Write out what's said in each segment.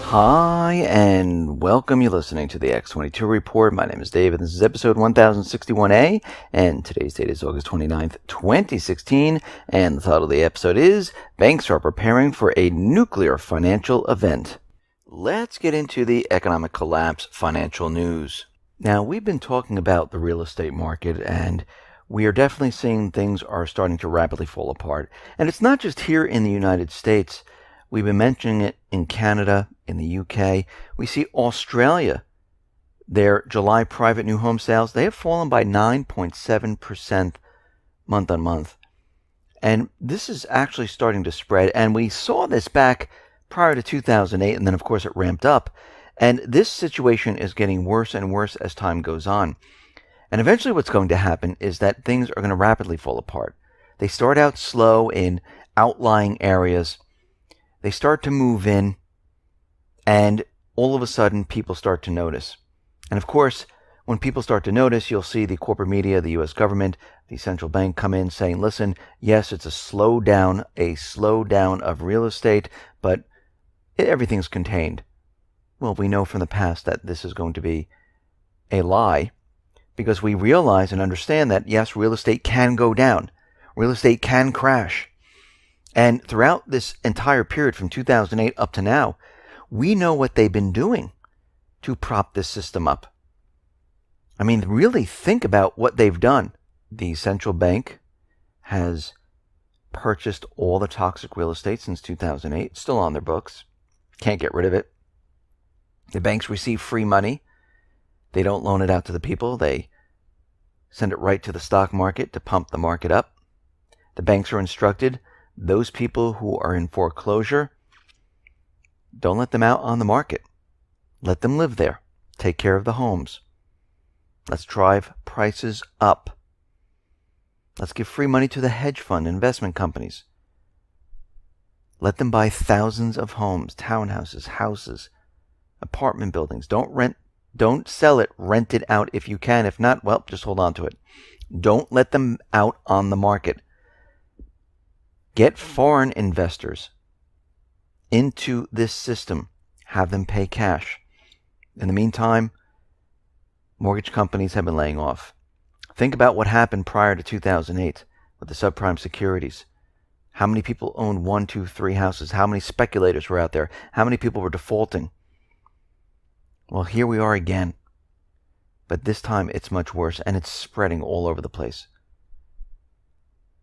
Hi, and welcome. You're listening to the X22 Report. My name is David. This is episode 1061A, and today's date is August 29th, 2016, and the title of the episode is Banks Are Preparing for a Nuclear Financial Event. Let's get into the economic collapse financial news. Now, we've been talking about the real estate market, and we are definitely seeing things are starting to rapidly fall apart. And it's not just here in the United States. We've been mentioning it in Canada, in the UK. We see Australia, their July private new home sales, they have fallen by 9.7% month on month. And this is actually starting to spread. And we saw this back prior to 2008, and then of course it ramped up. And this situation is getting worse and worse as time goes on. And eventually what's going to happen is that things are going to rapidly fall apart. They start out slow in outlying areas. They start to move in, and all of a sudden, people start to notice. And of course, when people start to notice, you'll see the corporate media, the U.S. government, the central bank come in saying, listen, yes, it's a slowdown of real estate, but everything's contained. Well, we know from the past that this is going to be a lie, because we realize and understand that, yes, real estate can go down. Real estate can crash. And throughout this entire period from 2008 up to now, we know what they've been doing to prop this system up. I mean, really think about what they've done. The central bank has purchased all the toxic real estate since 2008. It's still on their books. Can't get rid of it. The banks receive free money. They don't loan it out to the people. They send it right to the stock market to pump the market up. The banks are instructed, those people who are in foreclosure, don't let them out on the market. Let them live there. Take care of the homes. Let's drive prices up. Let's give free money to the hedge fund investment companies. Let them buy thousands of homes, townhouses, houses, apartment buildings. Don't sell it. Rent it out if you can. If not, well, just hold on to it. Don't let them out on the market. Get foreign investors into this system. Have them pay cash. In the meantime, mortgage companies have been laying off. Think about what happened prior to 2008 with the subprime securities. How many people owned 1, 2, 3 houses? How many speculators were out there? How many people were defaulting? Well, here we are again. But this time it's much worse, and it's spreading all over the place.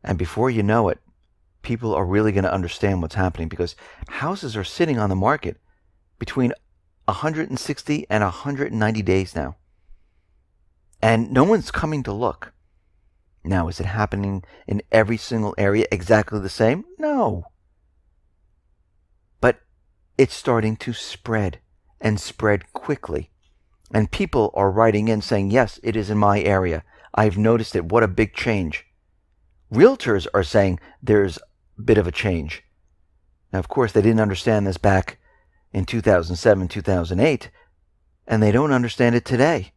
And before you know it, people are really going to understand what's happening, because houses are sitting on the market between 160 and 190 days now. And no one's coming to look. Now, is it happening in every single area exactly the same? No. But it's starting to spread, and spread quickly. And people are writing in saying, yes, it is in my area. I've noticed it. What a big change. Realtors are saying there's a bit of a change. Now, of course, they didn't understand this back in 2007, 2008, and they don't understand it today.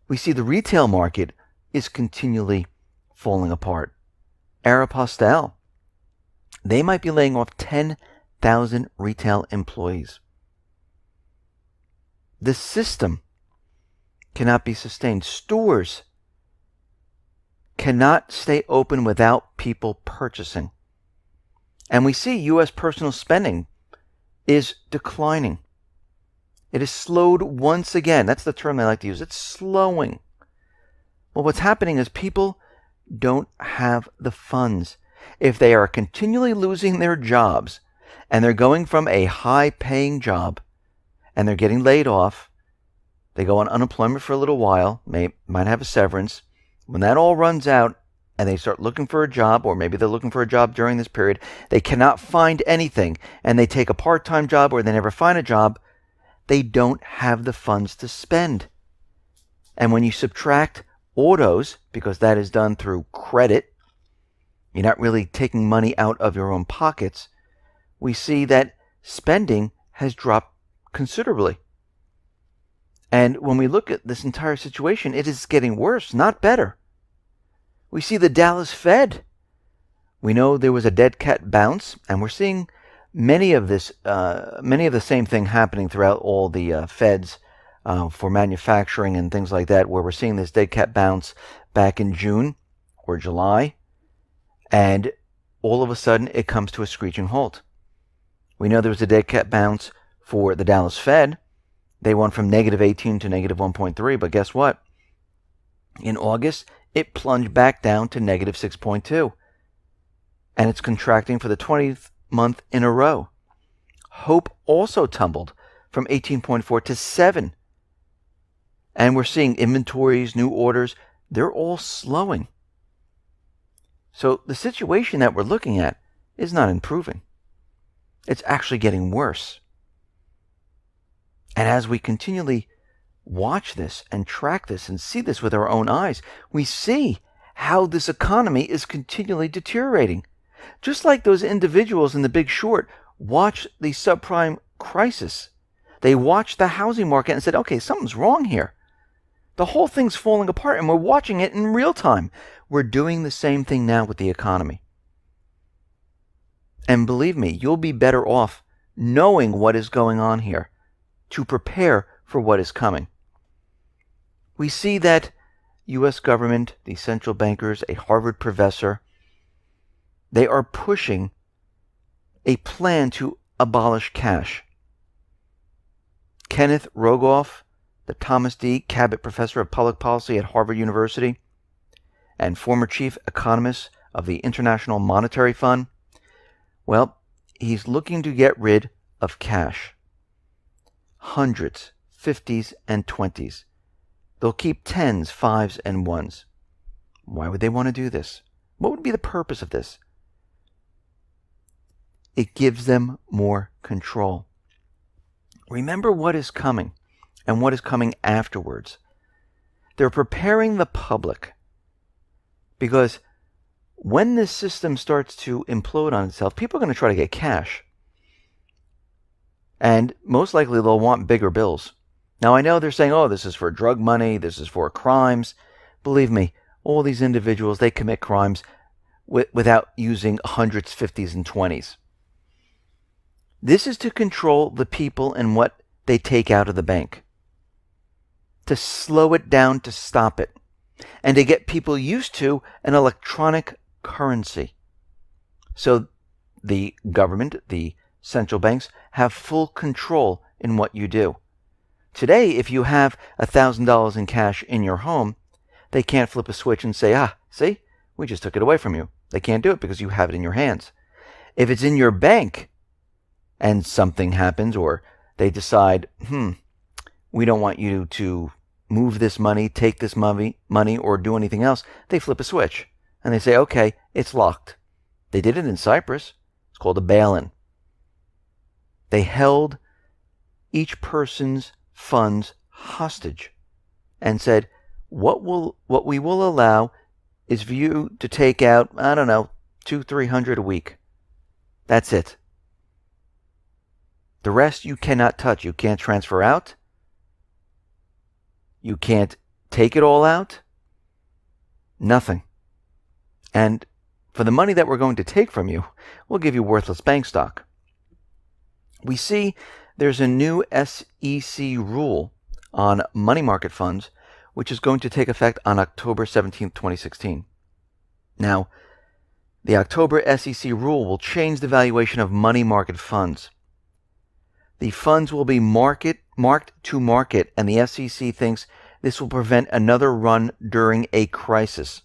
We see the retail market is continually falling apart. Aeropostale, they might be laying off 10,000 retail employees. The system cannot be sustained. Stores cannot stay open without people purchasing. And we see U.S. personal spending is declining. It is slowed once again. That's the term they like to use. It's slowing. Well, what's happening is people don't have the funds. If they are continually losing their jobs, and they're going from a high-paying job, and they're getting laid off, they go on unemployment for a little while, might have a severance. When that all runs out, and they start looking for a job, or maybe they're looking for a job during this period, they cannot find anything, and they take a part-time job, or they never find a job, they don't have the funds to spend. And when you subtract autos, because that is done through credit, you're not really taking money out of your own pockets, we see that spending has dropped considerably. And when we look at this entire situation, it is getting worse, not better. We see the Dallas Fed. We know there was a dead cat bounce, and we're seeing many of the same thing happening throughout all the feds for manufacturing and things like that, where we're seeing this dead cat bounce back in June or July, and all of a sudden it comes to a screeching halt. We know there was a dead cat bounce for the Dallas Fed. They went from negative 18 to negative 1.3, but guess what? In August, it plunged back down to negative 6.2, and it's contracting for the 20th month in a row. Hope also tumbled from 18.4 to 7, and we're seeing inventories, new orders, they're all slowing. So the situation that we're looking at is not improving. It's actually getting worse. And as we continually watch this and track this and see this with our own eyes, we see how this economy is continually deteriorating. Just like those individuals in The Big Short watched the subprime crisis. They watched the housing market and said, okay, something's wrong here. The whole thing's falling apart, and we're watching it in real time. We're doing the same thing now with the economy. And believe me, you'll be better off knowing what is going on here to prepare for what is coming. We see that U.S. government, the central bankers, a Harvard professor, they are pushing a plan to abolish cash. Kenneth Rogoff, the Thomas D. Cabot Professor of Public Policy at Harvard University and former chief economist of the International Monetary Fund, well, he's looking to get rid of cash. Hundreds, 50s, and 20s. They'll keep 10s, 5s, and 1s. Why would they want to do this? What would be the purpose of this? It gives them more control. Remember what is coming and what is coming afterwards. They're preparing the public because when this system starts to implode on itself, people are going to try to get cash. And most likely they'll want bigger bills. Now I know they're saying, oh, this is for drug money, this is for crimes. Believe me, all these individuals, they commit crimes without using hundreds, 50s, and 20s. This is to control the people and what they take out of the bank. To slow it down, to stop it. And to get people used to an electronic currency. So the government, the central banks, have full control in what you do. Today, if you have $1,000 in cash in your home, they can't flip a switch and say, see, we just took it away from you. They can't do it because you have it in your hands. If it's in your bank and something happens, or they decide, we don't want you to move this money, take this money, or do anything else, they flip a switch. And they say, okay, it's locked. They did it in Cyprus. It's called a bail-in. They held each person's funds hostage and said, what we will allow is for you to take out, $200-300 a week. That's it. The rest you cannot touch. You can't transfer out. You can't take it all out. Nothing. And for the money that we're going to take from you, we'll give you worthless bank stock. We see there's a new SEC rule on money market funds, which is going to take effect on October 17, 2016. Now, the October SEC rule will change the valuation of money market funds. The funds will be marked to market, and the SEC thinks this will prevent another run during a crisis.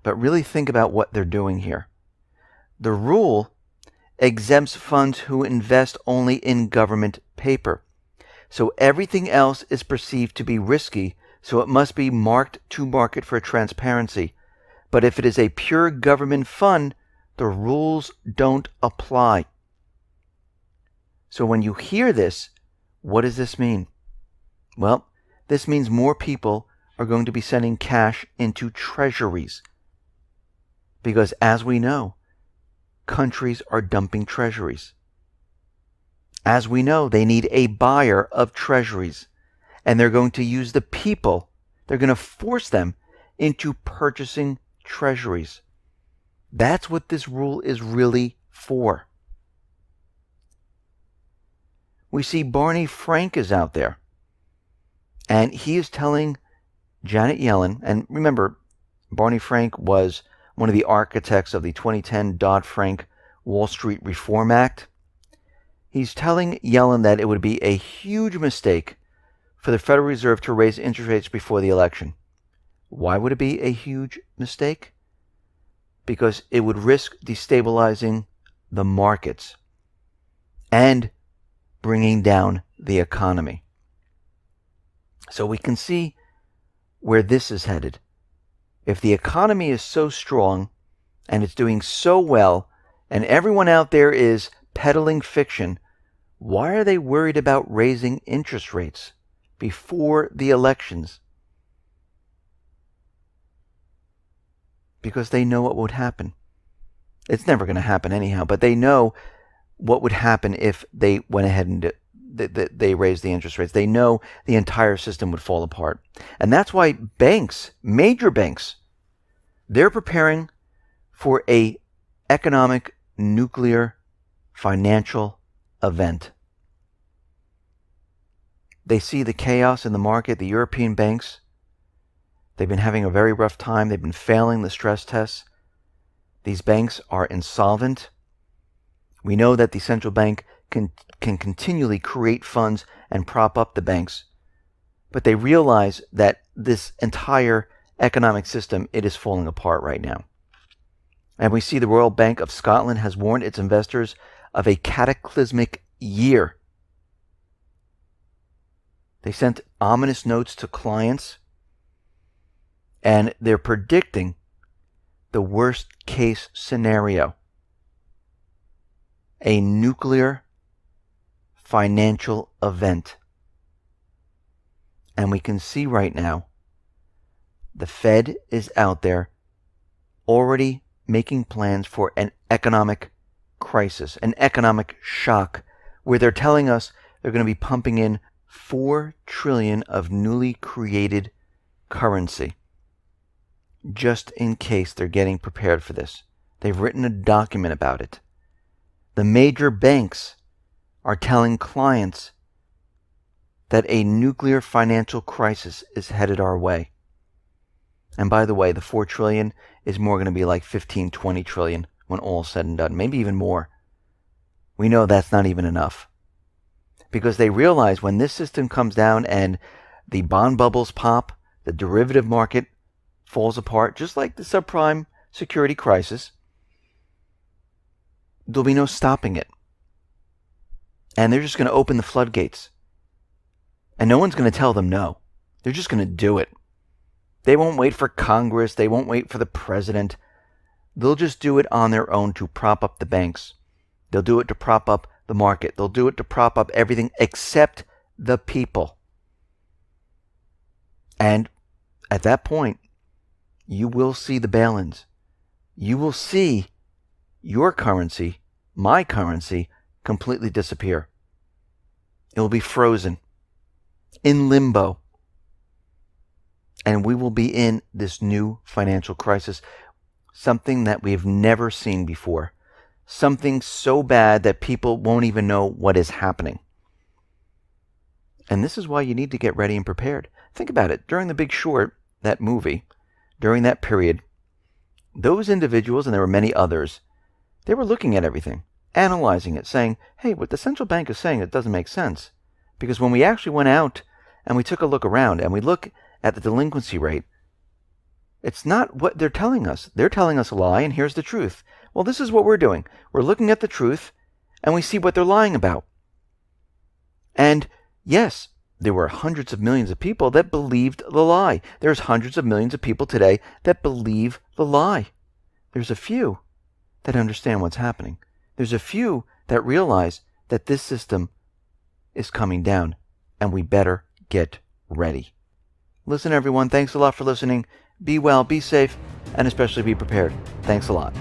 But really think about what they're doing here. The rule exempts funds who invest only in government paper. So everything else is perceived to be risky, so it must be marked to market for transparency. But if it is a pure government fund, the rules don't apply. So when you hear this, what does this mean? Well, this means more people are going to be sending cash into treasuries. Because as we know, countries are dumping treasuries. As we know, they need a buyer of treasuries. And they're going to use the people. They're going to force them into purchasing treasuries. That's what this rule is really for. We see Barney Frank is out there. And he is telling Janet Yellen, and remember, Barney Frank was one of the architects of the 2010 Dodd-Frank Wall Street Reform Act. He's telling Yellen that it would be a huge mistake for the Federal Reserve to raise interest rates before the election. Why would it be a huge mistake? Because it would risk destabilizing the markets and bringing down the economy. So we can see where this is headed. If the economy is so strong and it's doing so well and everyone out there is peddling fiction, why are they worried about raising interest rates before the elections? Because they know what would happen. It's never going to happen anyhow, but they know what would happen if they went ahead and they raised the interest rates. They know the entire system would fall apart. And that's why banks, major banks, they're preparing for a economic nuclear financial event. They see the chaos in the market. The European banks, they've been having a very rough time. They've been failing the stress tests. These banks are insolvent. We know that the central bank can continually create funds and prop up the banks. But they realize that this entire economic system, it is falling apart right now. And we see the Royal Bank of Scotland has warned its investors of a cataclysmic year. They sent ominous notes to clients, and they're predicting the worst case scenario. A nuclear financial event. And we can see right now the Fed is out there already making plans for an economic crisis, an economic shock, where they're telling us they're going to be pumping in $4 trillion of newly created currency, just in case they're getting prepared for this. They've written a document about it. The major banks are telling clients that a nuclear financial crisis is headed our way. And by the way, the $4 trillion is more going to be like 15, 20 trillion when all's said and done, maybe even more. We know that's not even enough. Because they realize when this system comes down and the bond bubbles pop, the derivative market falls apart, just like the subprime security crisis, there'll be no stopping it. And they're just going to open the floodgates. And no one's going to tell them no. They're just going to do it. They won't wait for Congress. They won't wait for the president. They'll just do it on their own to prop up the banks. They'll do it to prop up the market. They'll do it to prop up everything except the people. And at that point, you will see the bail-ins. You will see your currency, my currency, completely disappear. It will be frozen, in limbo. And we will be in this new financial crisis, something that we've never seen before. Something so bad that people won't even know what is happening. And this is why you need to get ready and prepared. Think about it. During The Big Short, that movie, during that period, those individuals, and there were many others, they were looking at everything, analyzing it, saying, hey, what the central bank is saying, it doesn't make sense. Because when we actually went out and we took a look around and we look at the delinquency rate, it's not what they're telling us. They're telling us a lie, and here's the truth. Well, this is what we're doing. We're looking at the truth, and we see what they're lying about. And yes, there were hundreds of millions of people that believed the lie. There's hundreds of millions of people today that believe the lie. There's a few that understand what's happening. There's a few that realize that this system is coming down, and we better get ready. Listen, everyone, thanks a lot for listening. Be well, be safe, and especially be prepared. Thanks a lot.